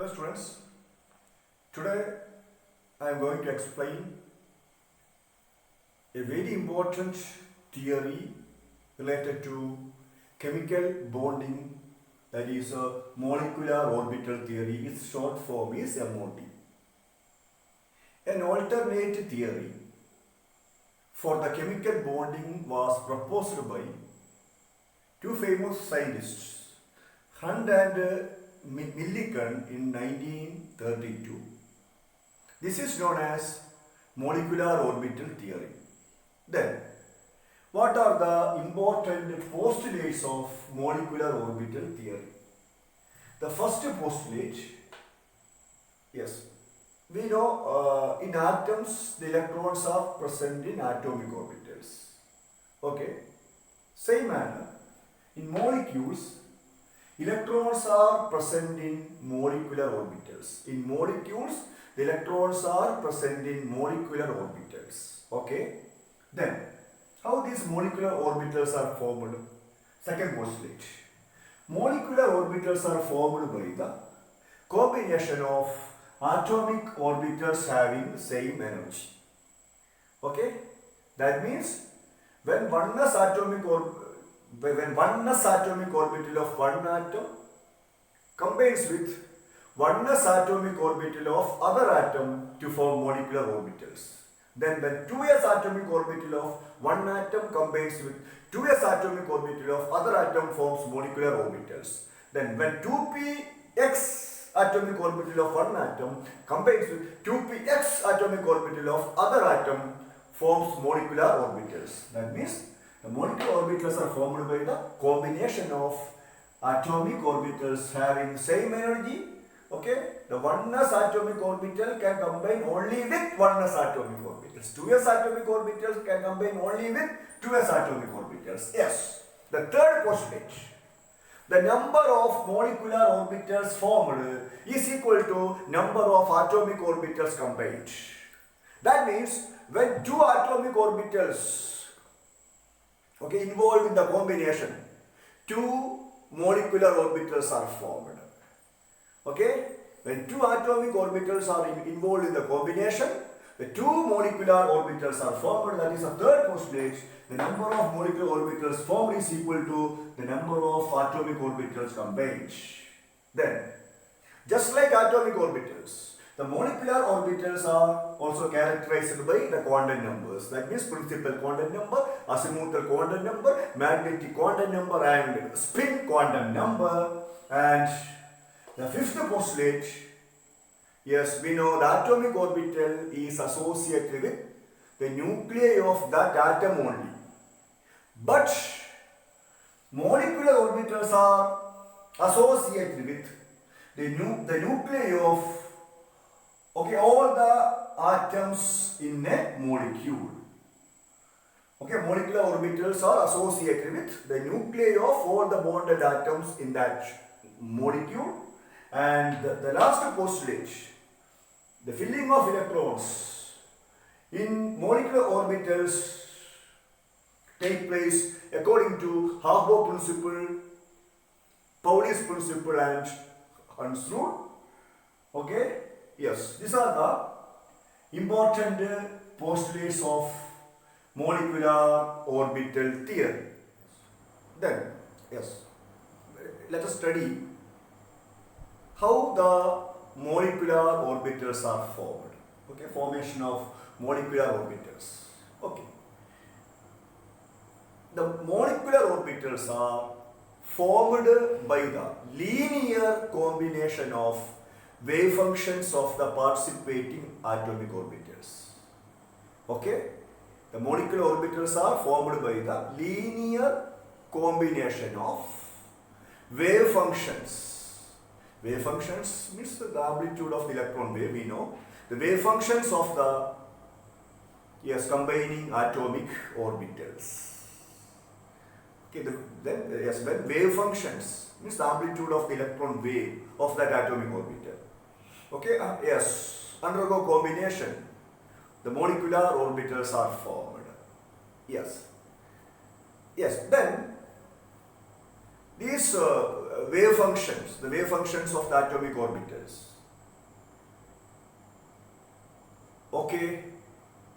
Hello students, today I am going to explain a very important theory related to chemical bonding, that is a molecular orbital theory. Its short form is MOT. An alternate theory for the chemical bonding was proposed by two famous scientists, Hunt and Millikan, in 1932. This is known as molecular orbital theory. Then, what are the important postulates of molecular orbital theory? The first postulate, yes, we know in atoms the electrons are present in atomic orbitals. Okay, same manner in molecules, electrons are present in molecular orbitals. In molecules, the electrons are present in molecular orbitals. Okay? Then, how these molecular orbitals are formed? Second postulate. Molecular orbitals are formed by the combination of atomic orbitals having the same energy. Okay? That means when oneness atomic orbital of one atom combines with oneness atomic orbital of other atom to form molecular orbitals. Then when 2s atomic orbital of one atom combines with 2s atomic orbital of other atom forms molecular orbitals. Then when 2px atomic orbital of one atom combines with 2px atomic orbital of other atom forms molecular orbitals. That means the molecular orbitals are formed by the combination of atomic orbitals having same energy. Okay, the oneness atomic orbital can combine only with oneness atomic orbitals. 2s atomic orbitals can combine only with 2s atomic orbitals. Yes. The third postulate, the number of molecular orbitals formed is equal to number of atomic orbitals combined. That means when two atomic orbitals involved in the combination, two molecular orbitals are formed. Okay, when two atomic orbitals are involved in the combination, the two molecular orbitals are formed. That is the third postulate. The number of molecular orbitals formed is equal to the number of atomic orbitals combined. Then, just like atomic orbitals, the molecular orbitals are also characterized by the quantum numbers. That means principal quantum number, azimuthal quantum number, magnetic quantum number and spin quantum number. And the fifth postulate, yes, we know the atomic orbital is associated with the nuclei of that atom only. But molecular orbitals are associated with the nuclei of all the atoms in a molecule. Okay, molecular orbitals are associated with the nuclei of all the bonded atoms in that molecule. And the last postulate, the filling of electrons in molecular orbitals take place according to Harbor principle, Pauli's principle and Hund's rule. Okay, yes, these are the important postulates of molecular orbital theory. Then, yes, let us study how the molecular orbitals are formed. Okay, formation of molecular orbitals. Okay, the molecular orbitals are formed by the linear combination of wave functions of the participating atomic orbitals. Okay, the molecular orbitals are formed by the linear combination of wave functions. Wave functions means the amplitude of the electron wave, we know. The wave functions of the combining atomic orbitals. Okay, when wave functions means the amplitude of the electron wave of that atomic orbital. Okay, undergo combination, the molecular orbitals are formed. Yes. Then these wave functions, the wave functions of the atomic orbitals, okay,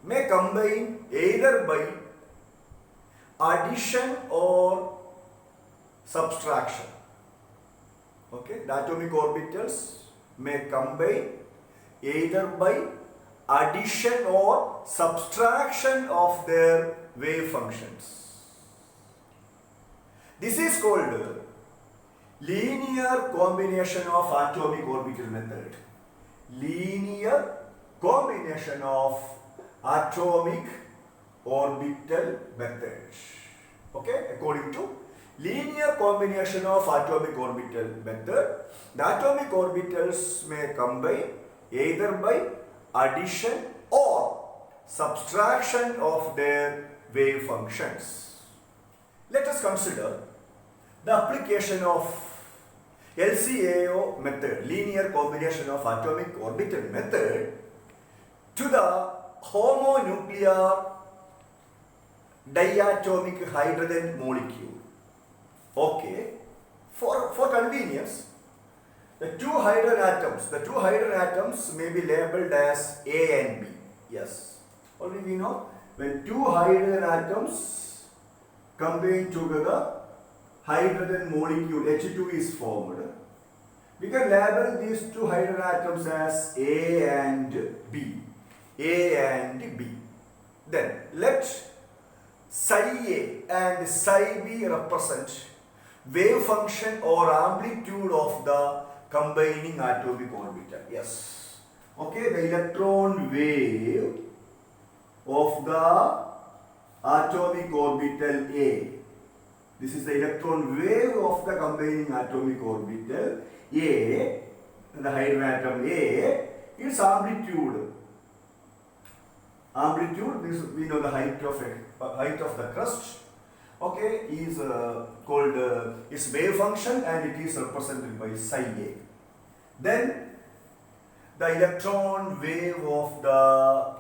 may combine either by addition or subtraction. Okay, the atomic orbitals may combine either by addition or subtraction of their wave functions. This is called linear combination of atomic orbital method. Linear combination of atomic orbital method. Okay, according to linear combination of atomic orbital method, the atomic orbitals may combine either by addition or subtraction of their wave functions. Let us consider the application of LCAO method, linear combination of atomic orbital method, to the homonuclear diatomic hydrogen molecule. Okay, for convenience, the two hydrogen atoms may be labeled as A and B. Yes, already we know when two hydrogen atoms combine together, hydrogen molecule H2 is formed. We can label these two hydrogen atoms as A and B. A and B. Then let psi A and psi B represent wave function or amplitude of the combining atomic orbital. Yes. Okay, the electron wave of the atomic orbital A. This is the electron wave of the combining atomic orbital A, the hydrogen atom A, its amplitude. Amplitude, this we know the height of the crust. Okay, is called its wave function, and it is represented by psi A. Then the electron wave of the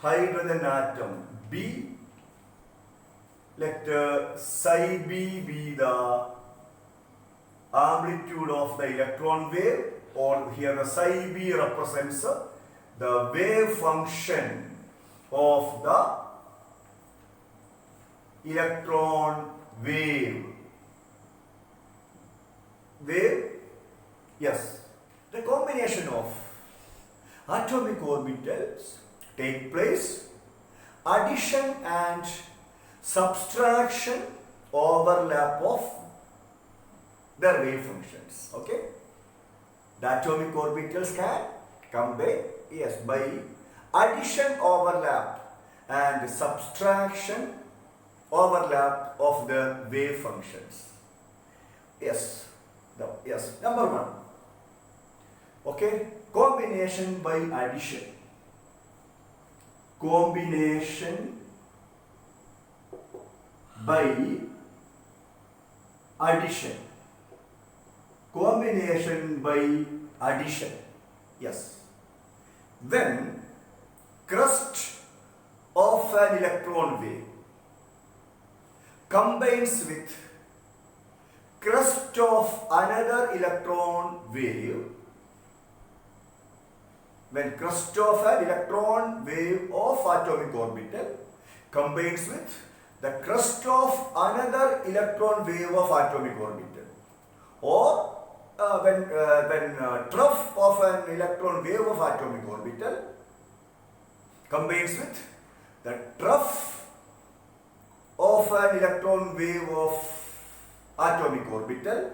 hydrogen atom B. Let psi B be the amplitude of the electron wave, or here the psi B represents the wave function of the electron wave. Yes. The combination of atomic orbitals take place, addition and subtraction overlap of their wave functions. Okay. The atomic orbitals can combine, yes, by addition overlap and subtraction overlap of the wave functions. Yes. Number one. Okay. Combination by addition. Combination by addition. Combination by addition. Yes. When crust of an electron wave combines with crust of another electron wave, when crust of an electron wave of atomic orbital combines with the crust of another electron wave of atomic orbital, or when trough of an electron wave of atomic orbital combines with the trough of an electron wave of atomic orbital,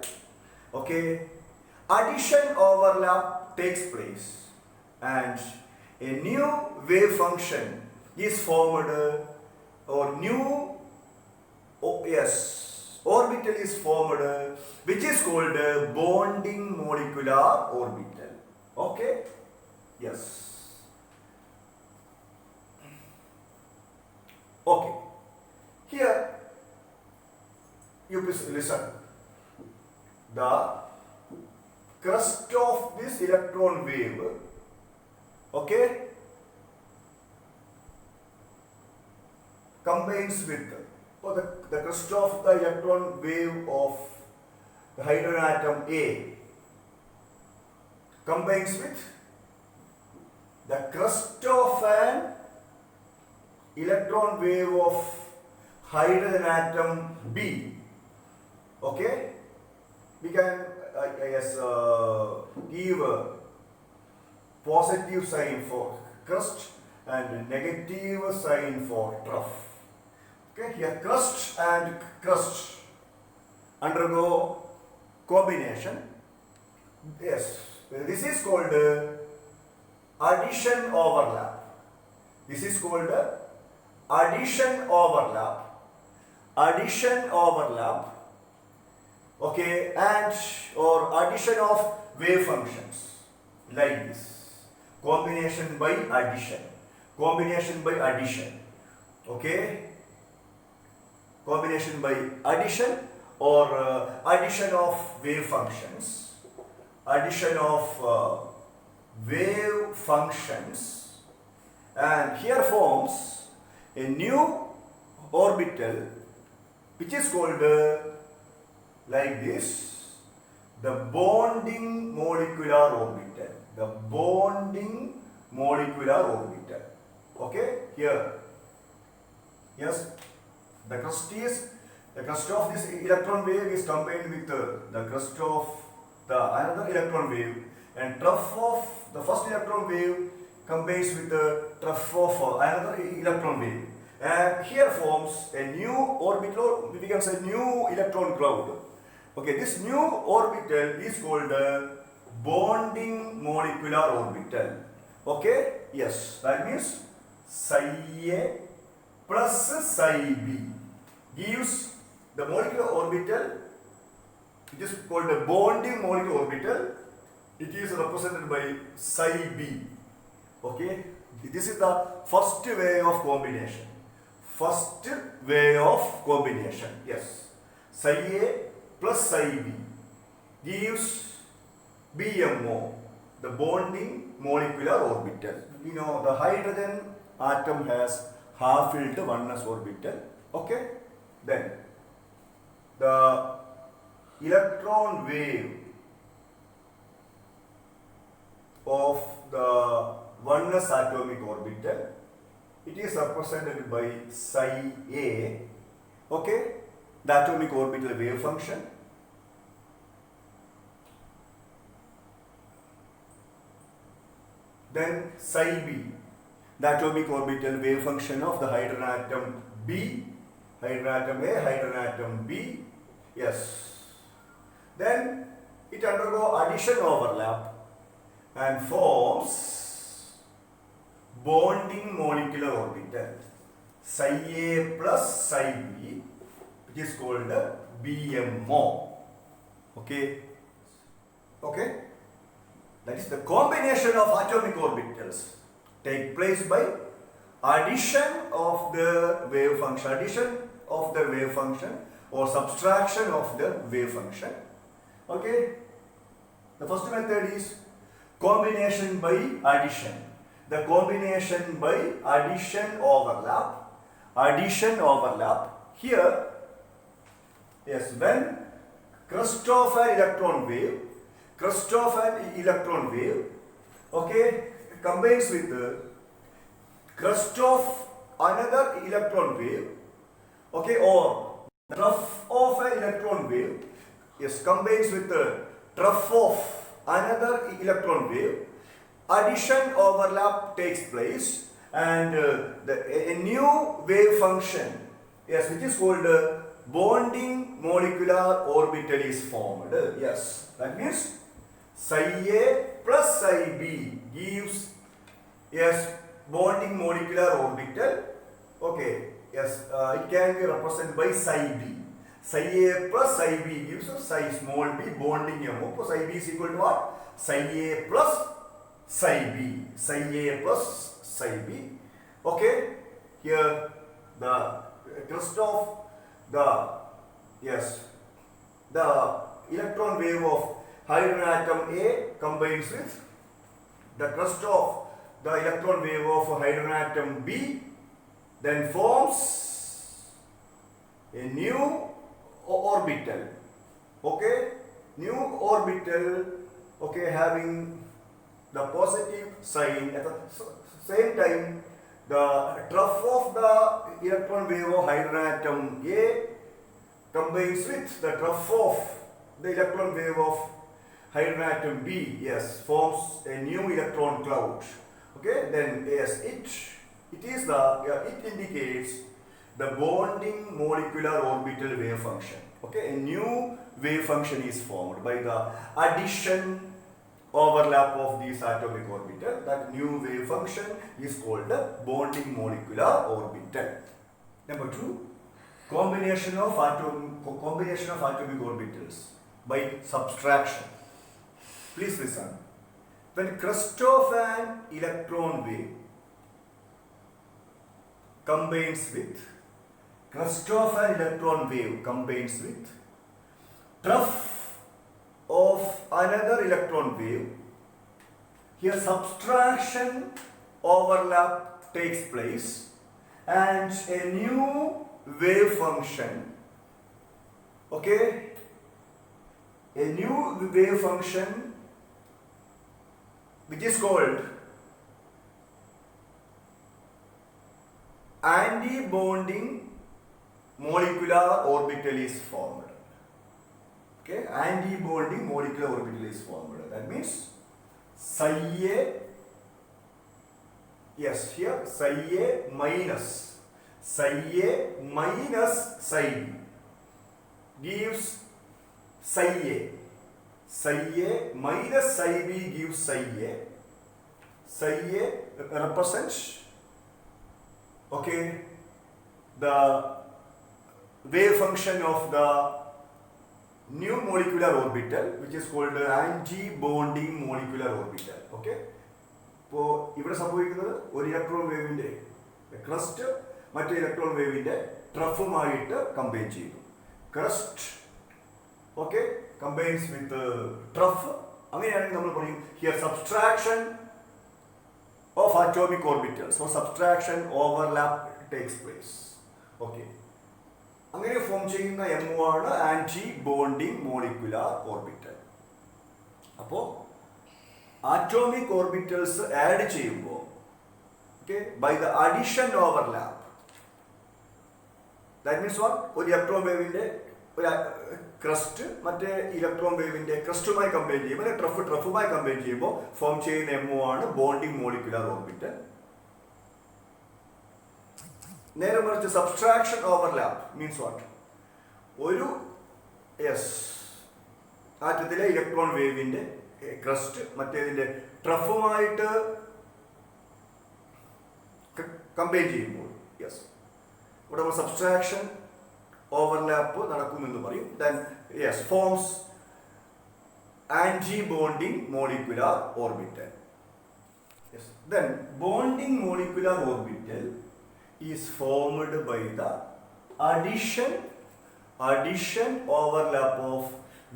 okay, addition overlap takes place and a new wave function is formed, or new orbital is formed, which is called bonding molecular orbital. Okay? Yes. Okay. Here, you please listen. The crust of this electron wave, okay, combines with the crust of the electron wave of the hydrogen atom A combines with the crust of an electron wave of hydrogen atom B. Okay, we can give a positive sign for crust and negative sign for trough. Okay, here crust and crust undergo combination. Yes, this is called addition overlap. This is called addition overlap. Addition overlap. Okay, and or addition of wave functions like this. Combination by addition. Combination by addition. Okay. Combination by addition or addition of wave functions. Addition of wave functions, and here forms a new orbital which is called like this, the bonding molecular orbital. The bonding molecular orbital. Okay, here, yes, the crust of this electron wave is combined with the crust of the another electron wave, and trough of the first electron wave combines with the trough of another electron wave, and here forms a new orbital, we can say new electron cloud. Okay, this new orbital is called bonding molecular orbital. Okay, yes, that means psi A plus psi B gives the molecular orbital. It is called a bonding molecular orbital. It is represented by psi B. Okay, this is the first way of combination. First way of combination. Yes, psi A plus psi B gives BMO, the bonding molecular orbital. You know, the hydrogen atom has half-filled 1s orbital. Okay, then the electron wave of the 1s atomic orbital, it is represented by psi A. Okay, the atomic orbital wave function. Then psi B, the atomic orbital wave function of the hydrogen atom B, hydrogen atom A, hydrogen atom B. Yes. Then it undergo addition overlap and forms bonding molecular orbital, psi A plus psi B, which is called BMO. Okay. Okay. That is the combination of atomic orbitals take place by addition of the wave function, addition of the wave function or subtraction of the wave function. Okay. The first method is combination by addition. The combination by addition overlap. Addition overlap. Here, yes, when crust of an electron wave, okay, combines with the crust of another electron wave, okay, or the trough of an electron wave, yes, combines with the trough of another electron wave, addition overlap takes place, and a new wave function, yes, which is called bonding molecular orbital is formed. Yes, that means psi A plus psi B gives, yes, bonding molecular orbital. Okay, yes, it can be represented by psi B. Psi A plus psi B gives psi small b bonding MO. So psi B is equal to what? Psi A plus psi B. Psi A plus psi B. Okay, here the crust of the, yes, the electron wave of hydrogen atom A combines with the crust of the electron wave of hydrogen atom B, then forms a new orbital. Okay, new orbital, okay, having the positive sign, at the same time the trough of the electron wave of hydrogen atom A combines with the trough of the electron wave of hydrogen atom B, yes, forms a new electron cloud. Okay, then yes, it indicates the bonding molecular orbital wave function. Okay, a new wave function is formed by the addition overlap of these atomic orbital. That new wave function is called the bonding molecular orbital. Number 2, combination of atomic orbitals by subtraction. Please listen. When crest of an electron wave combines with trough of another electron wave, here subtraction overlap takes place and a new wave function, okay, a new wave function which is called anti-bonding molecular orbital is formed. Okay, anti-bonding molecular orbital is formed. That means psi A, yes, here psi A minus psi B gives psi A. Psi A minus psi B gives psi A. Psi A represents, okay, the wave function of the new molecular orbital which is called anti-bonding molecular orbital. Okay, ഇപ്പോൾ ഇവിടെ സംഭവിക്കുന്നത് ഒരു electron വേവിന്റെ crest മറ്റേ electron വേവിന്റെ ട്രഫുമായിട്ട് combine ചെയ്യുന്നു. Crest, okay, combines with trough. അങ്ങനെയാണെങ്കിൽ നമ്മൾ പറയും here subtraction of atomic orbitals, so subtraction overlap takes place. Okay, അങ്ങനെ ഫോം ചെയ്യുന്ന MO ആണ് ആന്റി ബോണ്ടിങ് മോളിക്കുലാർ ഓർബിറ്റൽ. അപ്പോൾ ആറ്റോമിക് ഓർബിറ്റൽസ് ആഡ് ചെയ്യുമ്പോൾ, okay, by the addition overlap, that means what, ഒരു electron വേവിന്റെ ഒരു ക്രസ്റ്റ് മറ്റേ ഇലക്ട്രോൺ വേവിന്റെ ക്രസ്റ്റുമായി കമ്പയർ ചെയ്യുമ്പോൾ, ട്രഫുമായി കമ്പയർ ചെയ്യുമ്പോൾ ഫോം ചെയ്യുന്ന MO ആണ് ബോണ്ടിങ് മോളിക്കുലാർ ഓർബിറ്റൽ. നേരെ മറിച്ച് സബ്സ്ട്രാക്ഷൻ ഓവർലാപ്പ് മീൻസ് വാട്ട്, ഒരു ആറ്റത്തിലെ ഇലക്ട്രോൺ വേവിന്റെ ക്രസ്റ്റ് മറ്റേതിന്റെ ട്രഫുമായിട്ട് കമ്പയർ ചെയ്യുമ്പോൾ, യെസ്, ഇവിടെ നമ്മൾ സബ്സ്ട്രാക്ഷൻ ഓവർലാപ്പ് നടക്കുമെന്ന് പറയും. Then yes, forms anti-bonding molecular orbital. Yes, then bonding molecular orbital is formed by the addition overlap of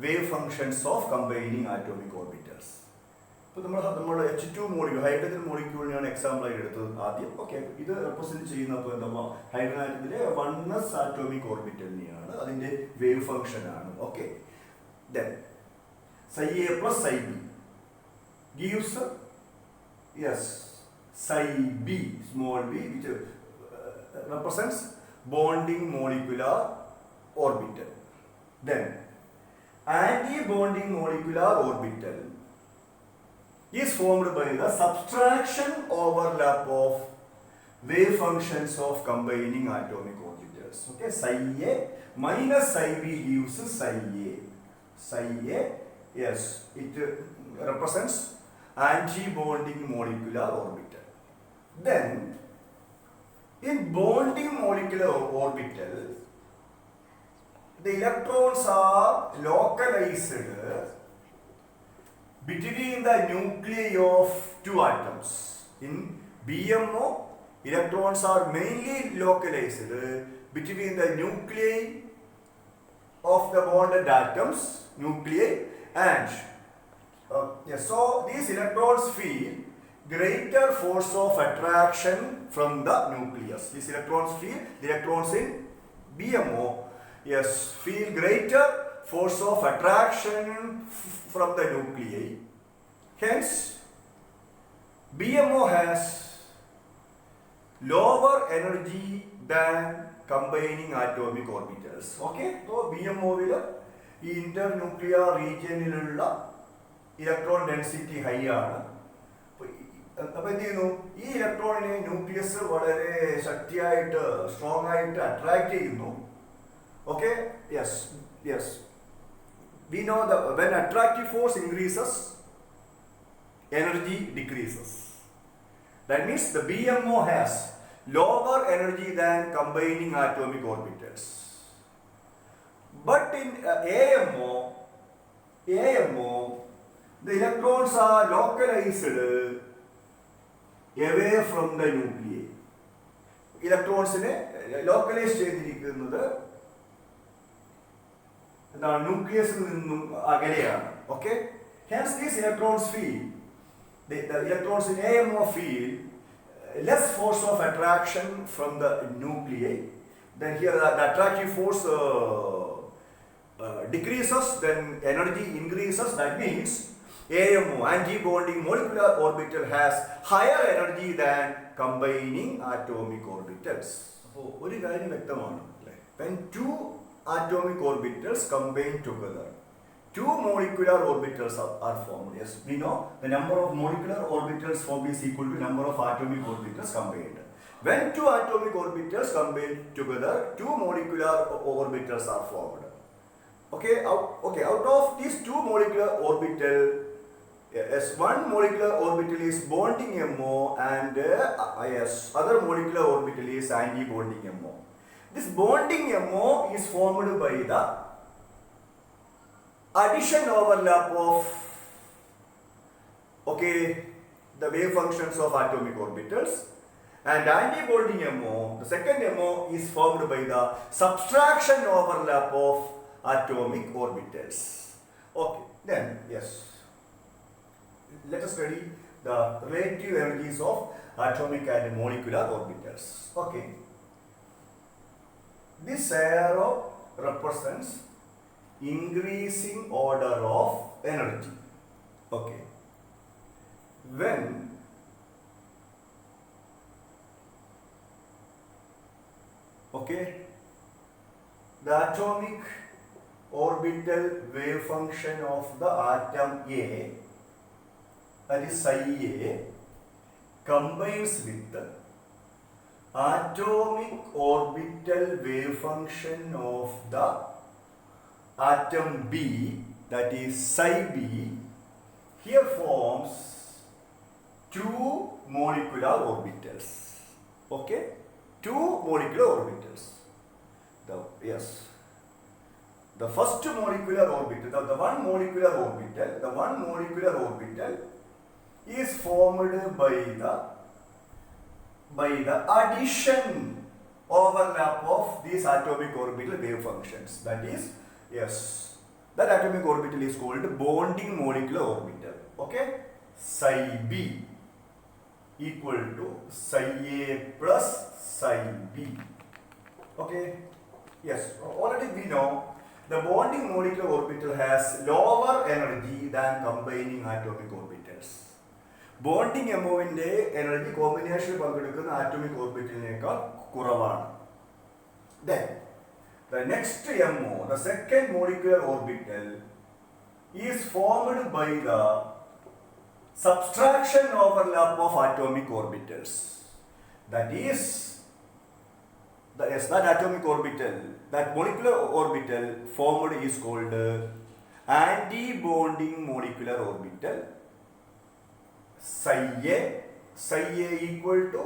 wave functions of combining atomic orbitals. ഇപ്പോൾ നമ്മൾ H2 molecule, hydrogen മോളിക്യൂളിനാണ് example ആയിട്ട് എടുത്തത് ആദ്യം. Okay, ഇത് represent ചെയ്യുന്നത് എന്താ, ഹൈഡ്രജൻ ആറ്റത്തിലെ 1s ആറ്റോമിക് ഓർബിറ്റലിനെയാണ്, അതിന്റെ wave function ആണ്. Okay, then psi A plus psi B gives psi B small b which represents bonding molecular orbital. Then anti-bonding molecular orbital is formed by the subtraction overlap of wave functions of combining atomic orbitals. Okay, psi A minus psi B gives psi A. Psi A, yes, it represents anti-bonding molecular orbital. Then in bonding molecular orbital, the electrons are localized between the nuclei of two atoms. In BMO, electrons are mainly localized between the nuclei of the bonded atoms, nuclei, and so these electrons feel greater force of attraction from the nucleus. These electrons feel, the electrons in BMO, yes, feel greater force of attraction from the nuclei. Hence, BMO has lower energy than combining atomic orbitals. Okay, so BMO will ഈ internuclear റീജിയനിലുള്ള electron density high ആണ്. അപ്പൊ എന്ത് ചെയ്യുന്നു, ഈ ഇലക്ട്രോണിനെ nucleus വളരെ ശക്തിയായിട്ട് strong ആയിട്ട് അട്രാക്ട് ചെയ്യുന്നു. Okay, yes yes, we know that when attractive force increases, energy decreases. That means the BMO has lower energy than combining atomic orbitals. But in AMO, the electrons are localized away from the nuclei. ഇലക്ട്രോൺസിനെ localise ചെയ്തിരിക്കുന്നത് ന്യൂക്ലിയസിൽ നിന്നും അകലെയാണ്. Okay, hence these electrons feel, the electrons in AMO feel less force of attraction from the nuclei. Then here the attractive force decreases, then energy increases. That means AMO, anti-bonding molecular orbital, has higher energy than combining atomic orbitals. So ഒരു കാര്യം വ്യക്തമാണ്, when two atomic orbitals combine together, two molecular orbitals are formed. Yes, we know the number of molecular orbitals formed is equal to number of atomic orbitals combined. When two atomic orbitals combine together, two molecular orbitals are formed. Okay, out of these two molecular orbital, yes, one molecular orbital is bonding MO and yes, other molecular orbital is anti-bonding MO. This bonding MO is formed by the addition overlap of the wave functions of atomic orbitals, and anti-bonding MO, the second MO, is formed by the subtraction overlap of atomic orbitals. Okay, then yes, let us study the relative energies of atomic and molecular orbitals. Okay, this arrow represents increasing order of energy. Okay, when the atomic orbital wave function of the atom A, that is psi A, combines with the atomic orbital wave function of the atom B, that is psi B, here forms two molecular orbitals. Okay, two molecular orbitals. The first molecular orbital, the one molecular orbital is formed by the addition overlap of these atomic orbital wave functions. That is, yes, that atomic orbital is called bonding molecular orbital. Okay, psi B equal to psi A plus psi B. Okay, yes, already we know the bonding molecular orbital has lower energy than combining atomic orbitals. Bonding MO ന്റെ energy combination പങ്കെടുക്കുന്ന atomic ഓർബിറ്റലിനേക്കാൾ കുറവാണ്. Then the next MO, the second molecular orbital, is formed by the subtraction overlap of atomic orbitals. That is, that atomic orbital, that molecular orbital formed is called anti-bonding molecular orbital. Psi A equal to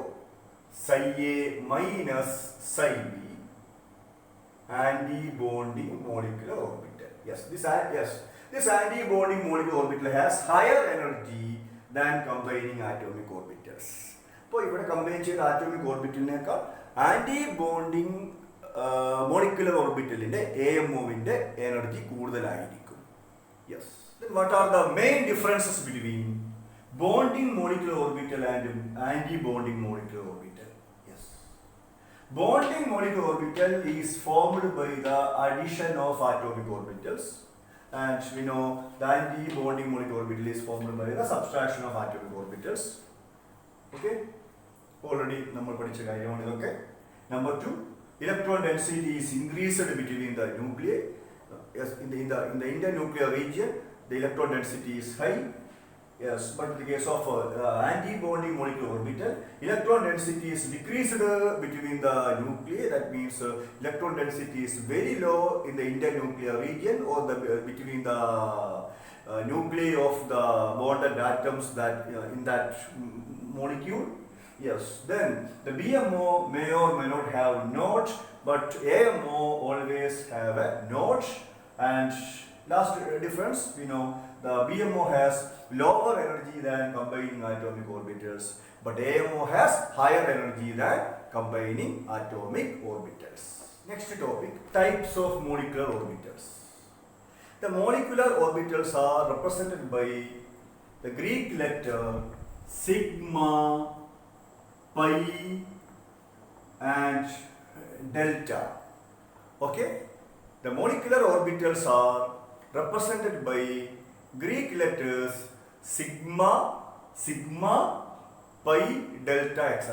psi A minus psi B, anti-bonding molecular orbital. Yes, this anti-bonding molecular orbital has higher energy than combining atomic orbitals. അപ്പോൾ ഇവിടെ combine ചെയ്ത atomic ഓർബിറ്റലിനേക്കാൾ anti-bonding molecular ഓർബിറ്റലിന്റെ AMOവിന്റെ energy കൂടുതലായിരിക്കും. Yes, then what are the main differences between bonding molecular orbital and anti-bonding molecular orbital? Yes, bonding molecular orbital is formed by the addition of atomic orbitals, and we know the anti-bonding molecular orbital is formed by the subtraction of atomic orbitals. Okay, already നമ്മൾ പഠിച്ച കാര്യമാണ് ഇതൊക്കെ. Number 2, electron density is increased between the nuclei. Yes, in the internuclear region, the electron density is high. Yes, but in the case of anti-bonding molecular orbital, electron density is decreased between the nuclei. That means electron density is very low in the internuclear region or between the nuclei of the bonded atoms that in that molecule. Yes, then the BMO may or may not have notch, but AMO always have a notch. And last difference, we know the BMO has lower energy than combining atomic orbitals, but AMO has higher energy than combining atomic orbitals. Next topic, types of molecular orbitals. The molecular orbitals are represented by the Greek letter sigma, pi and delta. Okay, the molecular orbitals are represented by Greek letters sigma, pi, delta, etc.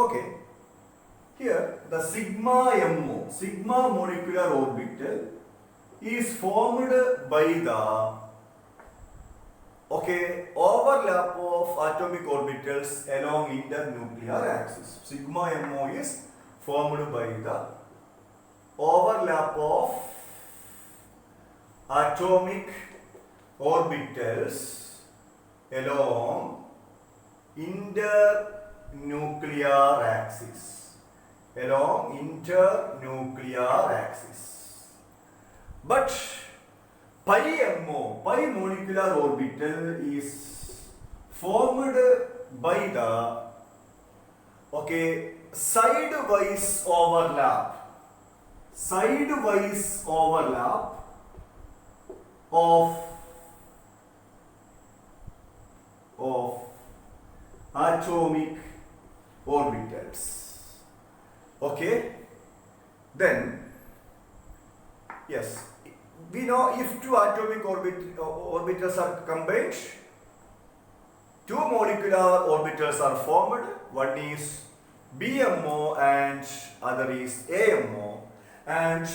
Okay, here the sigma molecular orbital is formed by the overlap of atomic orbitals along internuclear axis. Sigma MO is formed by the overlap of atomic orbitals along internuclear axis. But pi molecular orbital is formed by the sidewise overlap of atomic orbitals. Okay, then yes, we know if two atomic orbitals are combined, two molecular orbitals are formed. One is BMO and other is AMO. And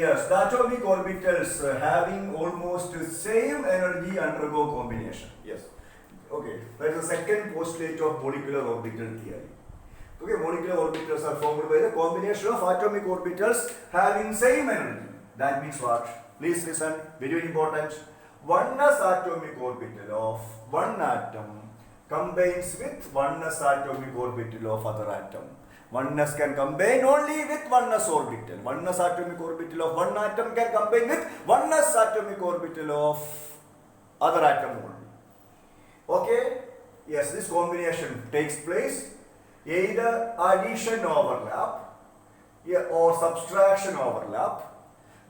yes, the atomic orbitals having almost the same energy undergo combination. Yes. Okay, that is the second postulate of molecular orbital theory. Okay, molecular orbitals are formed by the combination of atomic orbitals having same energy. That means what? Please listen, very important. Oneness atomic orbital of one atom combines with oneness atomic orbital of other atom. Oneness can combine only with oneness orbital. Oneness atomic orbital of one atom can combine with oneness atomic orbital of other atom only. Okay? Yes, this combination takes place either addition overlap or subtraction overlap.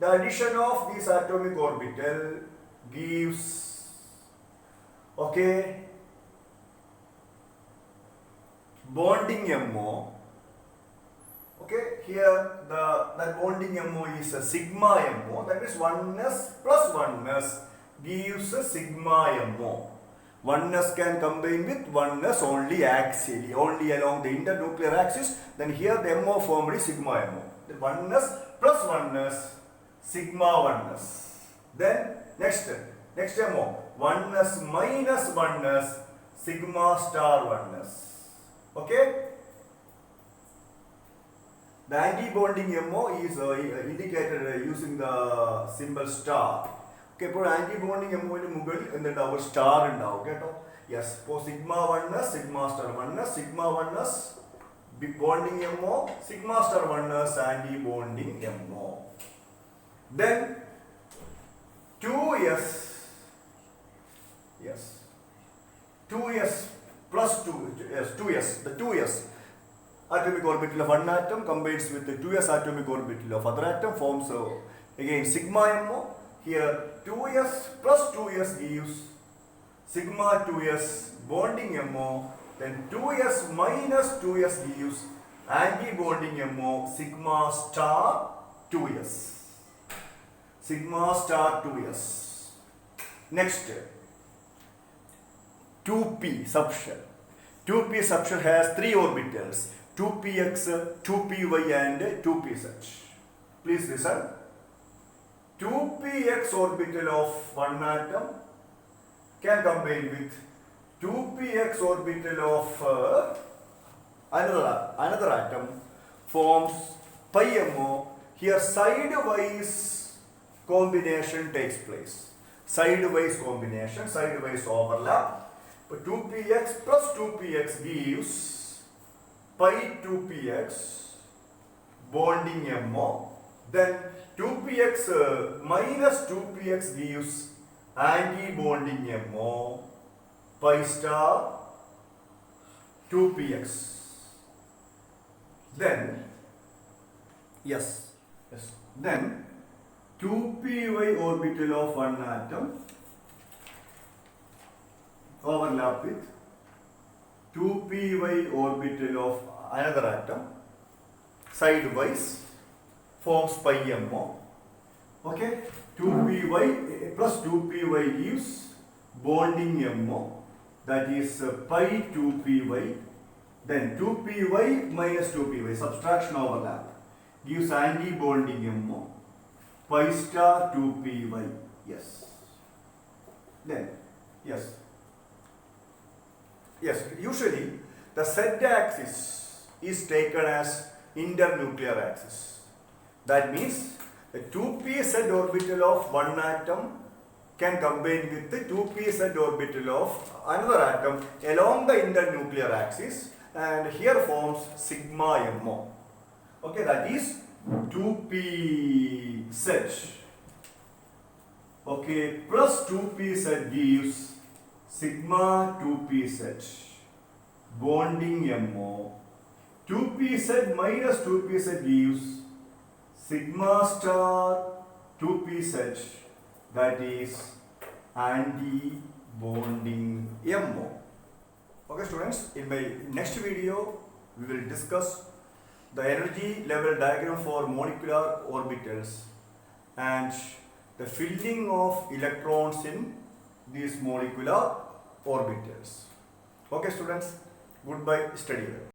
The addition of this atomic orbital gives bonding MO. Okay, here that bonding MO is a sigma MO. That is oneness plus oneness gives a sigma MO. Oneness can combine with oneness only axially, only along the internuclear axis. Then here the MO formed is sigma MO. The oneness plus oneness, sigma oneness. Then next MO, oneness minus oneness, sigma star oneness. Okay. The anti-bonding MO is indicated using the symbol star. Okay, for anti-bonding MO in Mughal and then our star in now. Yes, for sigma oneness, sigma star oneness, sigma oneness, bonding MO, sigma star oneness, anti-bonding MO. Then 2s, yes, 2s plus 2, yes, 2s, the 2s. Atomic orbital of one atom combines with the 2s atomic orbital of other atom forms again sigma MO. Here 2s plus 2s gives sigma 2s bonding MO. Then 2s minus 2s gives anti-bonding MO sigma star 2s. Sigma star 2s. Next 2p subshell. 2p subshell has 3 orbitals, 2px, 2py and 2pz. Please listen. 2px orbital of one atom can combine with 2px orbital of another atom forms pi MO. Here side-wise combination takes place. Side-wise combination, side-wise overlap. But 2px plus 2px gives pi 2px bonding MO. Then 2px minus 2px gives anti-bonding MO pi star 2px. Then then 2py orbital of one atom overlap with 2py orbital of another atom sidewise forms pi MO. Okay, 2py plus 2py gives bonding MO, that is pi 2py. Then 2py minus 2py, subtraction overlap, gives anti-bonding MO, pi star 2py. Yes. Then, yes, usually the Z axis is taken as internuclear axis. That means the 2pz orbital of one atom can combine with the 2pz orbital of another atom along the internuclear axis, and here forms sigma MO. Okay, that is 2pz. Okay, plus 2pz gives sigma 2pz bonding MO. 2pz minus 2pz gives sigma star 2pz, that is anti-bonding MO. Okay students, in my next video we will discuss the energy level diagram for molecular orbitals and the filling of electrons in these molecular orbitals. Okay students, goodbye, study well.